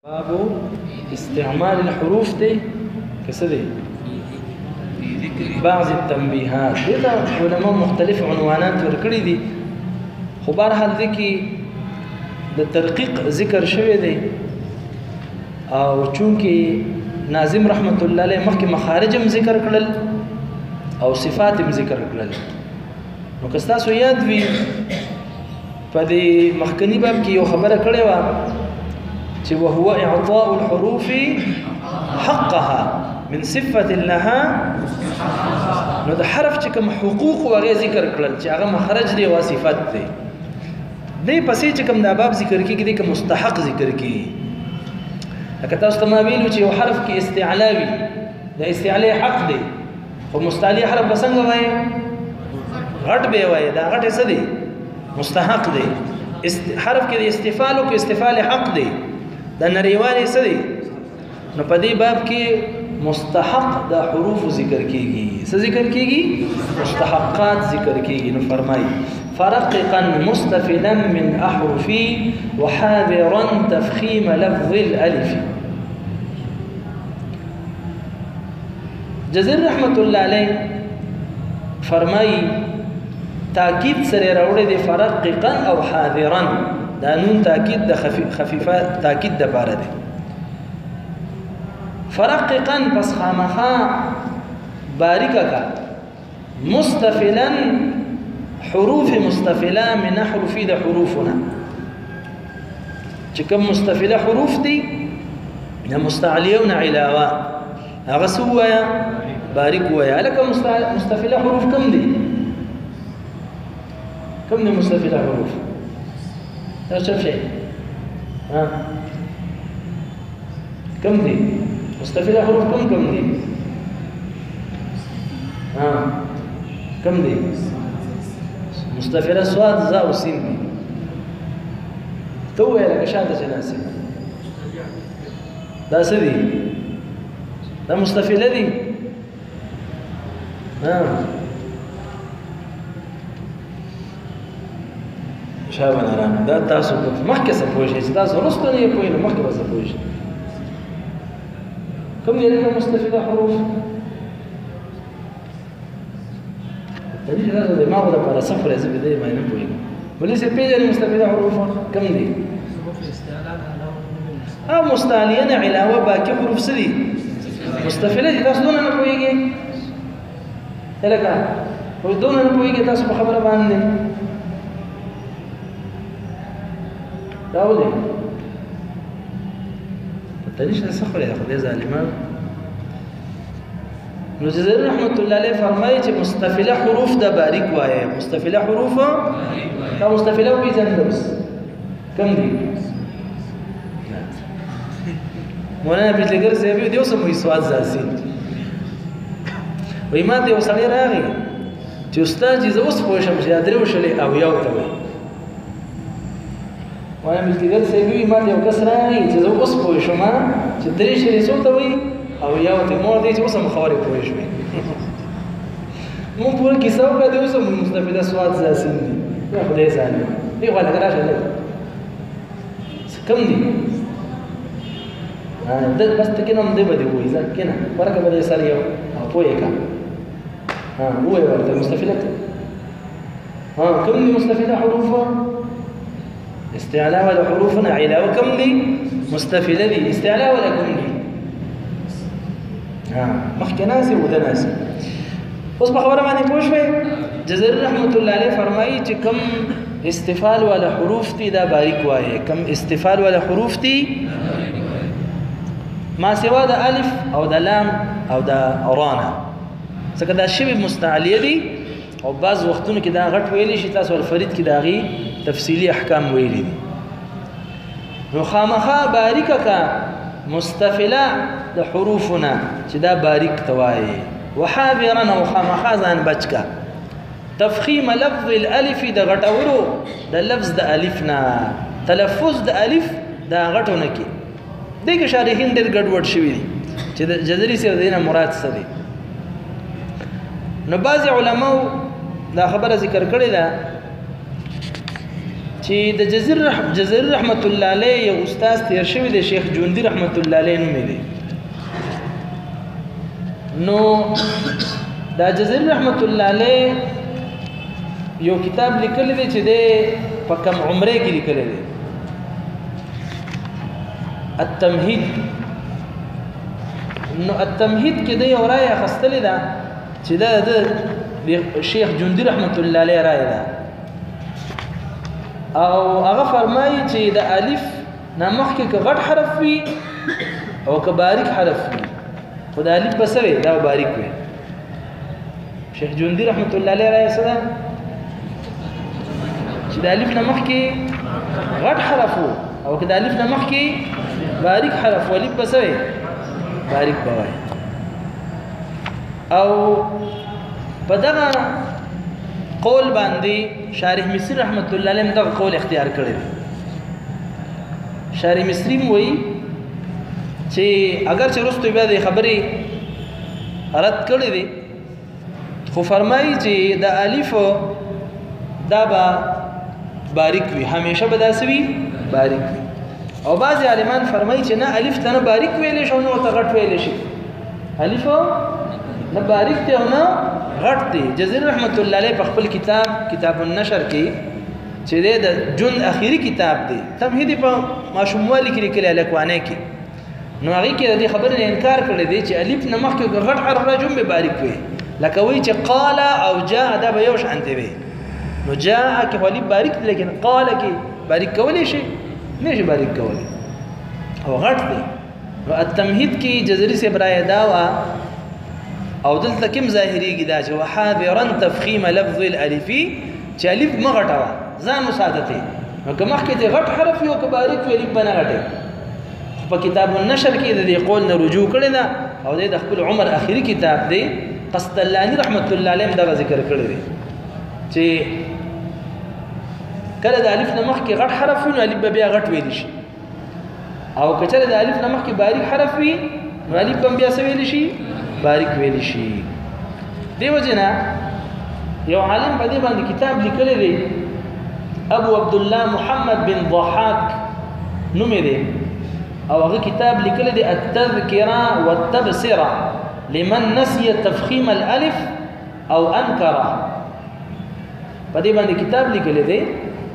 باب استعمال الحروف دي كسده بعض التنبيهات دي علماء مختلف عنوانات ورکړي دي خو بهرحال دي کې د ترقیق ذکر شوی دی او چونکه ناظم رحمت الله علیه مخکې مخارجم ذکر کړل او صفاتم ذکر کړل نو که تاسو یاد وي په دې مخکنی باب کې یو خبره کړې و وهو إعطاء الحروف حقها من صفة لها نو د حرف چې کوم حقوق وغه ذکر کړل چې هغه مخرج دی او صفات دی دې پسې چې کوم د باب ذکر کیږي د کوم مستحق ذکر کیږي لکه تاسو ته ما ویلو چې یو حرف کې استعلاوي د استعلاء حق دی خو مستعلی حرف څنګه وایي غټ به وایي دا غټ څه دی مستحق دی حرف کې د استفال او کې استفال حق دی دا نریوالی څه دی نو په دې باب کې مستحق د حروف ذکر کیږي څه ذکر کیږي مستحقات ذکر کیږي نو فرمایي فرققا مستفلا من احرفي وحاذرا تفخيم لفظ الالف جزير رحمت الله علیه فرمایي تاکید سره راوړي د فرققا او حاذرا دا نون تاکید د خفیفه تاکید د باره دی فرققا پس خامخا باریکا کا مستفلا حروف مستفلا من حروفی د حروفنا چې کوم مستفله حروف دي یا مستعلیون علاوه هغه سوایا باریک وایا لکه مستفله حروف کم دي كم من مستفيدة حروف؟ لا شاف شيء ها كم دي؟ مستفيدة حروف كم دي؟ ها كم دي؟ مستفيدة صاد زاء وسين دي تو يا لك شهادة جناسي ده سدي ده مستفيدة دي ها شابه نرام دا تاسو مخکې څه پوه شئ چې تاسو وروسته نه یې پوهېږئ نو مخکې به څه پوه شئ کوم دی لکه مستفیده حروف دلیل دا د دماغو دپاره صفر یې زه په دې باندې نه پوهېږم بلې څه پېژنې مستفیده حروف کوم دي مستعلیه نه علاوه باقي حروف څه دي مستفیده دي تاسو دونه نه پوهېږئ لکه اوس دونه نه پوهېږئ تاسو په خبره باندې داولي التاريخ الصخر يا خدي ظالمان نو جزير رحمت الله عليه فرمایي چې مستفله حروف د باریک وایي مستفله حروف دا مستفله په ځندوس کم دي مولانا بجلګر زیبي دیو سموي سواد زاسي وای ما ته وسړی راغی چې استاد چې اوس پوه شم چې درې وشلې او یو ته وانا ملګری سیبي ما یو کس راغی چې زه اوس پوه شم چې درې شری څو ته وي او یو ته مور دی چې اوس هم خبرې پوه شوې مون پوره کیسه وکړه د اوس مستفیده سواد زاسین دي یا خدای ځانه دی غواړي راشه نه کم دي د بس ته کینم دی بده وای ځکه کنه ورکه بده سره یو او پوهه کا هو ورته مستفیده کم مستفیده حروف استعلاء ولا حروفنا علاوة كم دي مستفيدة دي استعلاء ولا كم دي مخي ناسي وده ناسي بس بخبره معني پوشوي جزير رحمة الله عليه فرمائي چې كم استفال ولا حروف دي دا باریک وایي كم استفال ولا حروف دي ما سوا دا الف او دا لام او دا رانا ځکه دا شبه مستعلیه دي او بعض وختونو کې دا غټ ویلی شي تاسو الفرید کې دا غي تفصیلی احکام ویلی دي نو خامخا باریکه کا مستفله د حروفنا چې دا باریک توای وحاذرا او خامخا ځان بچکا تفخیم لفظ الالف د غټورو د لفظ د الفنا تلفظ د الف دا غټونه کې دغه شارحین ډېر ګډوډ شوی دي چې د جزري سره دینه مراد څه دي نو بعض علماء دا خبره ذکر کړې ده چې د جزري رحمت الله علیه یو استاد تیر شوی دی شیخ جوندی رحمت الله علیه نوم دی. نو دا جزري رحمت الله علیه یو کتاب لیکلی دی چې دی په کم عمره کې لیکلی دی، التمهید. نو التمهید کې دی یو رایه اخیستلې ده چې دا د شیخ جوندی رحمت الله علیه رایه ده، او هغه فرمایي چې د الف نه مخکې که غټ حرف وي او که باریک حرف وي، خو د الف به څه وي؟ دا باریک وي. شیخ جوندی رحمت الله علیه رایه څه ده؟ چې د الف نه مخکې غټ حرف و او که د الف نه مخکې باریک حرف و، الف به څه وي؟ باریک به وایي. او په دغه قول باندې شارح مصری رحمت الله علیه دغه قول اختیار کړی دی. شارح مصری وایي چې اگر چې وروسته بیا د خبرې رد کړی دی، خو فرمایي چې د الف دا به باریک وي، همیشه به داسې وي باریک وي. او بعضې عالمان فرمایي چې نه، الف ته نه باریک ویلی شي او نه ورته غټ ویلی شي. الف نه باریک دی او نه غټ دی. جزري رحمت الله علیه په خپل کتاب النشر کې چې دی د جون اخیری کتاب دی، تمهید په ماشوموالي کې لیکلی هلکوانۍ کې، نو هغې کې د دې خبرې نه انکار کړی دی چې الف نه مخکې غټ حرف راځي هم به باریک وي، لکه وایي چې قال او جاء دا به یو شانتې وي. نو جاء کې خو الف باریک دی، لیکن قال کې باریک کولی شي؟ نه شي باریک کولی، او غټ دی. نو التمهید کې جزري صاحب رایه دا وه، او دلته کوم ظاهریږي دا چې وحاذرا تفخیم لفظ الالفي، چې الف مه غټوه، ځان وساتئ. نو که مخکې دې غټ حرف وي او که باریک وي الف به نه غټوي. خو په کتاب النشر کې د دې قول نه رجوع کړې ده، او د خپل عمر اخري کتاب دی قسطلاني رحمت الله علیه دغه ذکر کړی دی چې کله د الف نه مخکې غټ حرف وي نو الف به بیا غټ ویلی شي، او که چېرې د الف نه مخکې باریک حرف وي نو الف به بیا څه ویلی شي؟ باریک ویلی شي. دې وجې نه یو عالم په دې باندې کتاب لیکلی دی، ابو عبدالله محمد بن ضحاک نوم دی، او هغه کتاب لیکلی دی التذکره والتبصره لمن نسي تفخیم الالف او انکره. په دې باندې کتاب لیکلی دی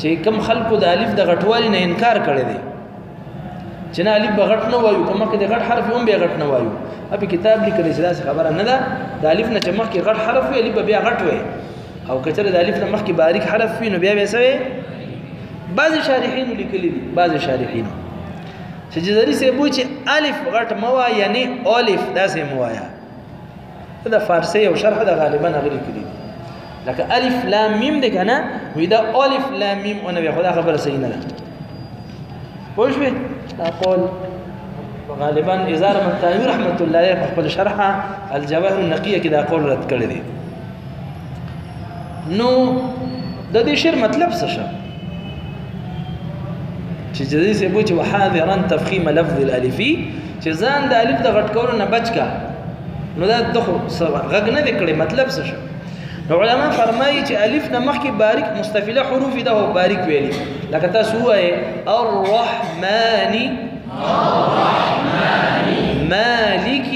چې کم خلکو د الف د غټوالي نه انکار کړی دی، چې نه الف به غټ نه وایو، که مخکې د غټ حرف هم بیا غټ نه وایو. په کتاب لیکلی چې داسې خبره نه ده، د الف نه چې مخکې غټ حرف وي الف به بیا غټ وي، او که چېرې د الف نه مخکې باریک حرف وي نو بیا به څه وي؟ بعضې شارحینو لیکلي دي، بعضې شارحینو چې جزري صاحب وایي چې الف غټ مه وایه، یعنې الف داسې مه وایه. د فارسي یو شرح ده غالبا هغه لیکلي دي، لکه الف لام میم دی که نه، وایي دا الف لام میم ونه وي، خو دا خبره صحیح نه ده. پوه شوې؟ دا قول غالبا ازار منتاني رحمت الله علیه په خپل شرحه الجواهر النقیه کې دا قول رد کړی دی. نو د دې شعر مطلب څه شو؟ چې جزري صاحب وایي چې وحاذرا تفخیم لفظ الالفي، چې ځان د الف د غټ کولو نه بچ کا. نو دا دغه غږ نه دی کړی، مطلب څه شو؟ نو علما فرمایي چې الف نه مخکې باریک مستفله حروف ده او باریک ویلي، لکه تاسو وایئ الرحمن مالك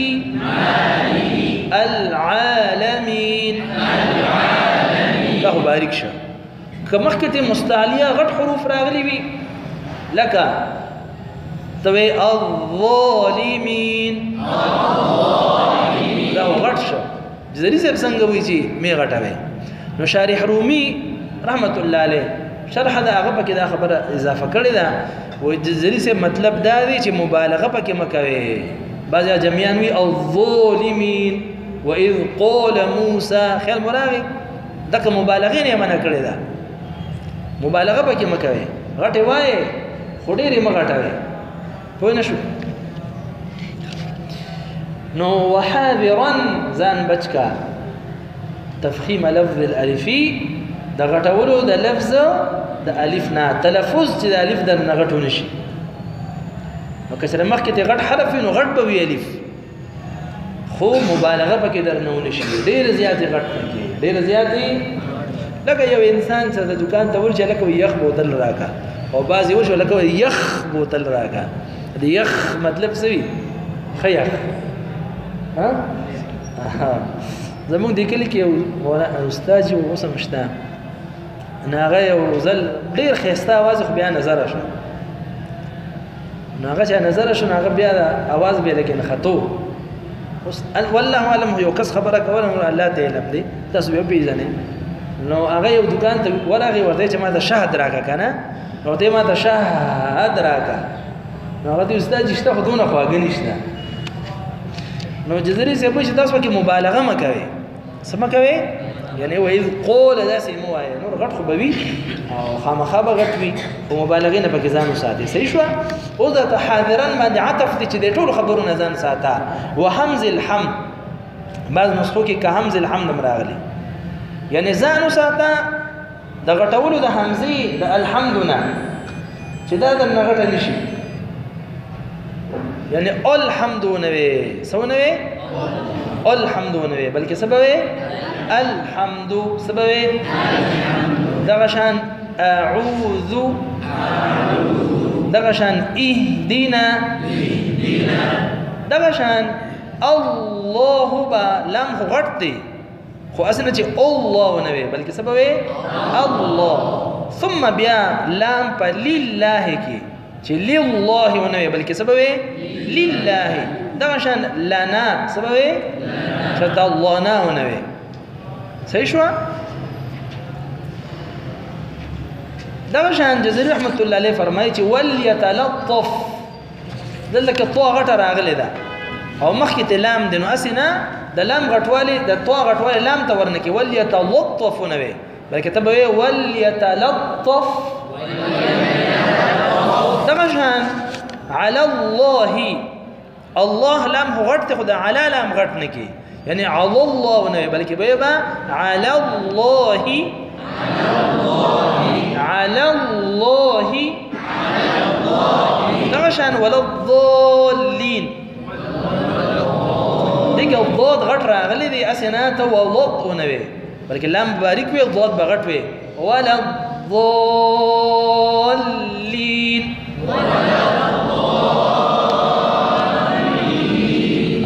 العالمين، دا خو باریک شه. که مخکې ته مستعلیه غټ حروف راغلي وي، لکه ته وایې الظالمین، دا خو غټ شه. جزري صاحب څنګه وایي چې مې غټوئ؟ نو شارح رومي رحمت الله علیه شرح د هغه پکې دا خبره اضافه کړې ده، وایي جزري صاحب مطلب دا دی چې مبالغه پکې مه کوئ. بعضې جمیان وایي الظالمین واذ قال موسی، خیال مو راغی؟ دغه مبالغې نه یې منع کړې ده، مبالغه پکې مه کوئ، غټې وایې خو ډېرې مه غټوئ. پوه نه شو؟ نو وحاذرا ځان بچ کا تفخیم لفظ الالفي، د غټولو د لفظ د الف نه، تلفظ چې د الف در نه غټو نشي. نو که سره مخکې ته غټ حرف وي نو غټ به وي الف، خو مبالغه پکې در نه ونشي، ډېر زیاتې غټ نه کړي، ډېر زیاتې لکه یو انسان چې د دکان ته ورشي لکه یخ بوتل راکا او بعضې ورشي لکه یخ بوتل راکا د یخ مطلب څه وي ښه یخ زمونږ دې کلي کې یو استاد چې اوس هم شته نو هغه یو ځل ډېر ښایسته اواز خو بیا نظره شو نو هغه چې نظره شو نو هغه بیا اواز بیا لکه نښتو اوس والله اعلم یو کس خبره کوله نو الله ته علم دی تاسو بیا پېژنئ نو هغه یو دکان ته ورغی ورته چې ما ته شهد راکړه که نه نو ورته ما ته شهد راکړه نو هغه ته استاد چې شته خو دونه خواږه نشته نو جزري صاحب چې تاسو پکې مبالغه مه کوئ څه مه کوئ یعنی وایي قول داسې مه وایه نور غټ خو به وي او خامخا به غټ وي خو مبالغې نه پکې ځان وساتئ صحیح شوه اوس درته حاضرا باندې عطف دی چې د ټولو خبرو نه ځان ساته وحمز الحمد بعض نسخو کې که حمز الحمد هم راغلي یعنی ځان وساته د غټولو د حمزې د الحمد نه چې دا درنه غټه نه شي یعنی الحمد ونوي سونوي الحمد ونوي بلکې سبب الحمد سبب دغشان اعوذ دغشان اهدنا دغشان الله با لام غټي خو اسنه چې الله ونوي بلکې سبب الله ثم بیا لام په لله کې چې لله ونوي بلکې سبب لله دغشان لنا سبب شرط الله نا ونوي صحیح شو دغشان جزري رحمت الله عليه فرمایي چې وليتلطف دلته کې طوا غټه راغلې ده او مخکې ته لام دی نو اسنه د لام غټوالی د طوا غټوالی لام ته ورنکې وليتلطف ونوي بلکې ته به وليتلطف دغشان على الله الله لام غټ ته خدا على لام غټ نه کی یعنی على الله ونوي بلکې به على الله على الله دغشان ولا الضالين دغه الضاد غټ راغلي دي اسنات ولض ونوي بلکې لام مبارک وي الضاد بغټ وي ولا الضالين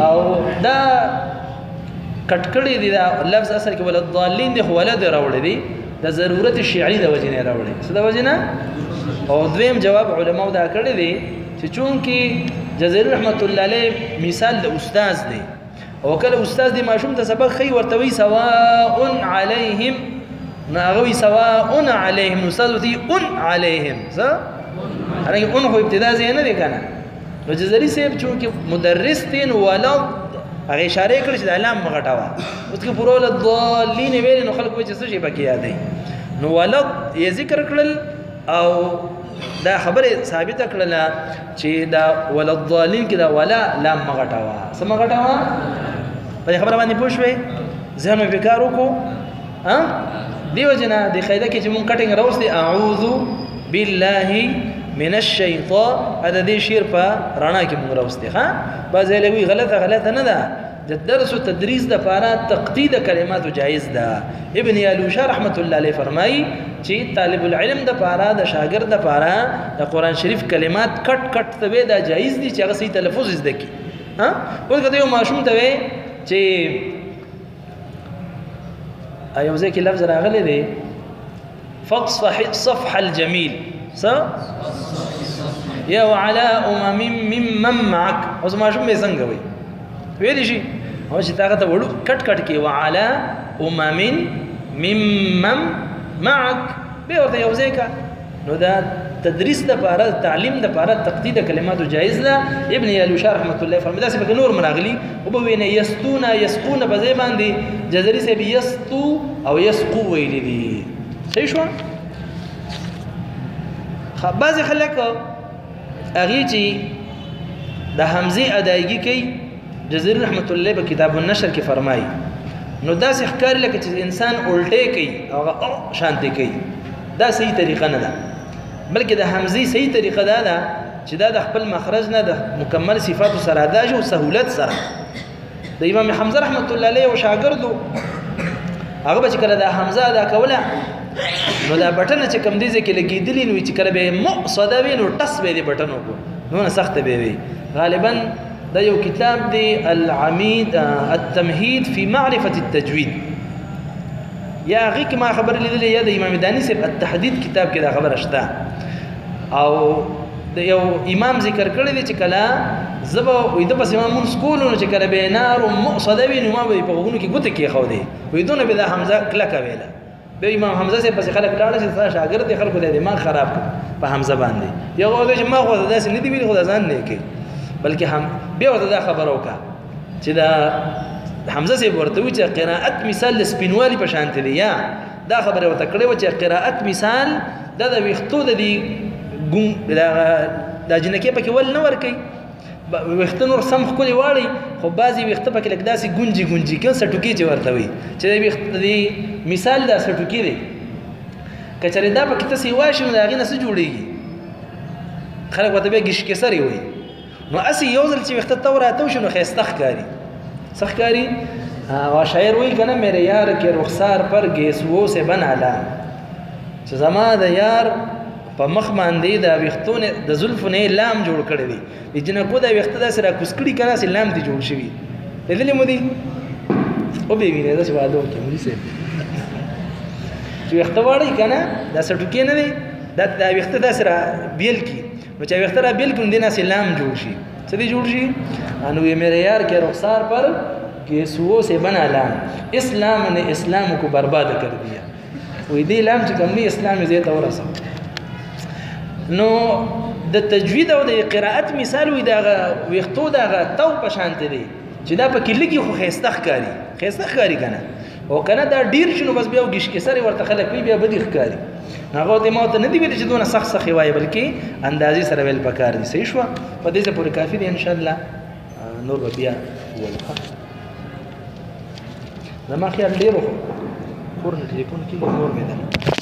او دا کټکړی دی دا لفظ اصل کې ولد ضالین دی ولد راوړی دی د ضرورت شعري د وجې نه راوړی څه د وجې نه او دویم جواب علماء دا کړی دی چې چون کې جزري رحمت الله علیه مثال د استاد دی او کله استاد دی ماشوم ته سبق خي ورته وی سواء علیهم ناغوي سواء علیهم استاد وتی علیهم څه هغه اون خو ابتدا زینه دی کنه نو جزري صاحب چون کې مدرس دین ولد هغه اشاره کړی چې د علام مغټاوه اوس کې پرول الضالین ویل نو خلک وایي چې څه شي پکې یادې نو ولد یې ذکر کړل او دا خبره ثابته کړل چې دا ولد ضالین کې دا ولا لام مغټاوه څه مغټاوه په خبره باندې پوه شوې ځان مې فکر وکړو ها دیو جنا د قاعده کې چې مونږ کټینګ راوستي اعوذ بالله من الشیطان هذا دې شعر په رانا کې مونږ راوستي ها بعضې لوي غلطه نه ده د درس او تدریس د لپاره تقدید کلمات جایز ده ابن یالوشا رحمت الله علیه فرمایي چې طالب العلم د لپاره د شاګرد د لپاره د قران شریف کلمات کټ کټ ته دا جایز دي چې هغه صحیح تلفظ زده کی ها ورته یو ماشوم ته وي چې ایو ځکه لفظ راغلی دی فاصفح الصفح الجميل يا وعلى ممن معك اوس ماشوم به څنګه وي ویل شي او چې تاغه ته وړو کټ کټ کې وعلى ممن معك به ورته یو ځکه نو دا تدریس د لپاره تعلیم د لپاره تقدید کلمات جایز ده ابن یالوشا رحمت الله فرمایي دا څه نور مناغلی او به وینه یستونا یسقون په ځای باندې جزري سه یستو او یسقو ویل دي صحیح شو بعض خلک هغه چې د حمزه ادایګي کوي جزري رحمت الله په کتاب النشر کې فرمایي نو دا څه ښکار لکه چې انسان الټه کوي او شانتي کوي دا صحیح طریقه نه ده بلکې د حمزه صحیح طریقه ده چې دا د خپل مخرج نه د مکمل صفات سره ادا شو سهولت سره د امام حمزه رحمت الله علیه او شاګردو هغه به چې کله دا حمزه ادا کوله نو دا بټن چې کم دي چې لګېدلی نو چې کله به مقصده وي نو ټس به دې بټن وکړو نو سخت به وي غالبا دا یو کتاب دی العمید التمهید فی معرفة التجوید یا هغې کې ما خبر لیدلې یا د امام دانی صاحب التحدید کتاب کې دا خبره شته او د یو امام ذکر کړی دی چې کله زه به وایي ده پسې ما مونځ کولو نو چې کله به نارو مقصده وي نو ما به یې په غوږونو کې ګوتې کېښودې وایي دونه به دا حمزه کلکه ویله بیا امام حمزه صاحب پسې خلک لاړه چې ستا شاګرد دی خلکو دی دماغ خراب کړ په حمزه باندې یو هغه چې ما خو داسې نه دي ویلي خو دا ځان نه کوي بلکې هم بیا ورته دا خبره وکړه چې دا حمزه صاحب ورته وایي چې قراءت مثال د سپینوالي په شانتې دی یا دا خبره ورته کړې وه چې قراءت مثال دا د ویښتو د دې دا جنکې پکې ول نه ورکوي ویښته نور سم ښکلې واړئ خو بعضې ویښته پکې لږ داسې ګونجي ګونجي کوي سټوکي چې ورته وایي چې د ویښته مثال دا سټوکي دی که چېرې دا پکې ته سیوا شي نو د هغې نه څه جوړېږي خلک ورته بیا ګشکېسرې وایي نو هسې یو ځل چې ویښته ته وراتو شي نو ښایسته ښکاري څه ښکاري شاعر وایي که نه میرے یار کے رخسار پر گیسوو سے بنالا چې زما د یار په مخ باندې د ویښتو نه د زلفو نه لام جوړ کړی دی د جنکو دا ویښته داسې راکوز کړي که داسې لام دې جوړ شوي لیدلې مو دي وبې وینې داسې واده وکړي مولي صاحب چې ویښته واړئ که نه دا سټوکې نه دی دا ویښته داسې را بیل کړي نو چې ویښته را بیل کړي نو دې نه داسې لام جوړ شي څه دې جوړ شي نو یہ میرے یار کے رخسار پر گیسوؤں سے بنا لام اسلام نے اسلام کو برباد کر دیا وی دی لام چې کوم دی اسلام یې ته ورسو نو د تجوید او د قراءت مثال وي دغه ویښتو دغه تو په شانتې دی چې دا پکې لږي خو ښایسته ښکاري که نه او که نه دا ډېر شي نو بس بیا ګشکېسرې ورته خلک وي بیا بدې ښکاري هغه ورته ما ورته نه دي ویلي چې دونه سخت سخت یې وایي بلکې اندازې سره ویل پکار دي صحیح شوه په دې ځای پورې کافي دی انشاءالله نور به بیا ووایو زما خیال ډېر خور نه ټلیفون کېږي نور مې ده